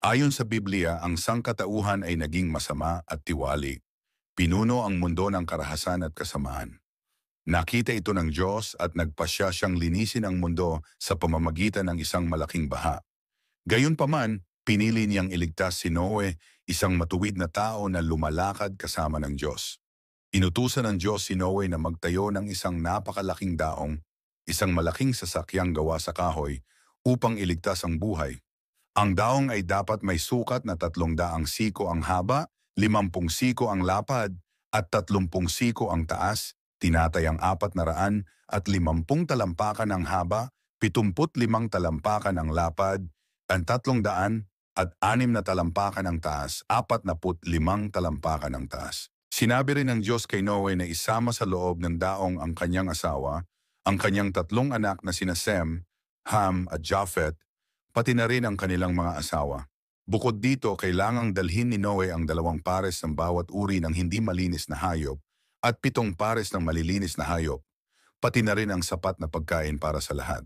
Ayon sa Biblia, ang sangkatauhan ay naging masama at tiwali. Pinuno ang mundo ng karahasan at kasamaan. Nakita ito ng Diyos at nagpasya siyang linisin ang mundo sa pamamagitan ng isang malaking baha. Gayunpaman, pinili niyang iligtas si Noe, isang matuwid na tao na lumalakad kasama ng Diyos. Inutusan ng Diyos si Noe na magtayo ng isang napakalaking daong, isang malaking sasakyang gawa sa kahoy, upang iligtas ang buhay. Ang daong ay dapat may sukat na 300 siko ang haba, 50 siko ang lapad, at 30 siko ang taas, tinatayang 450 talampakan ang haba, 75 talampakan ang lapad, ang 300 at 6 na talampakan ang taas, 45 talampakan ang taas. Sinabi rin ng Diyos kay Noe na isama sa loob ng daong ang kanyang asawa, ang kanyang 3 anak na sina Sem, Ham at Japhet, pati na rin ang kanilang mga asawa. Bukod dito, kailangang dalhin ni Noe ang 2 pares ng bawat uri ng hindi malinis na hayop at 7 pares ng malilinis na hayop, pati na rin ang sapat na pagkain para sa lahat.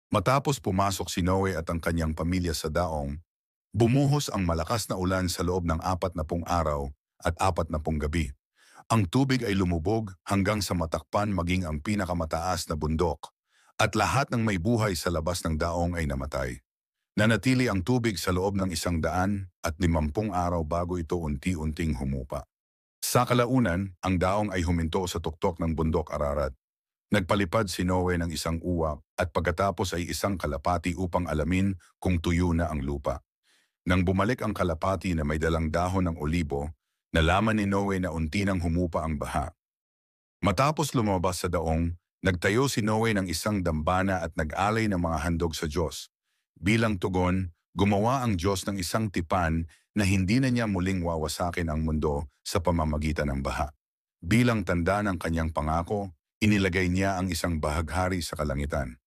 Matapos pumasok si Noe at ang kanyang pamilya sa daong, bumuhos ang malakas na ulan sa loob ng 40 araw at 40 gabi. Ang tubig ay lumubog hanggang sa matakpan maging ang pinakamataas na bundok, at lahat ng may buhay sa labas ng daong ay namatay. Nanatili ang tubig sa loob ng 150 araw bago ito unti-unting humupa. Sa kalaunan, ang daong ay huminto sa tuktok ng bundok Ararat. Nagpalipad si Noe ng isang uwak at pagkatapos ay isang kalapati upang alamin kung tuyo na ang lupa. Nang bumalik ang kalapati na may dalang dahon ng olibo, nalaman ni Noe na unti nang humupa ang baha. Matapos lumabas sa daong, nagtayo si Noe ng isang dambana at nag-alay ng mga handog sa Diyos. Bilang tugon, gumawa ang Diyos ng isang tipan na hindi na niya muling wawasakin ang mundo sa pamamagitan ng baha. Bilang tanda ng kanyang pangako, inilagay niya ang isang bahaghari sa kalangitan.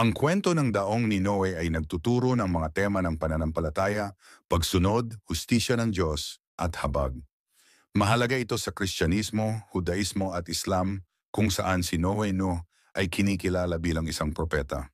Ang kwento ng daong ni Noe ay nagtuturo ng mga tema ng pananampalataya, pagsunod, hustisya ng Diyos, at habag. Mahalaga ito sa Kristyanismo, Judaismo at Islam, kung saan si Noe ay kinikilala bilang isang propeta.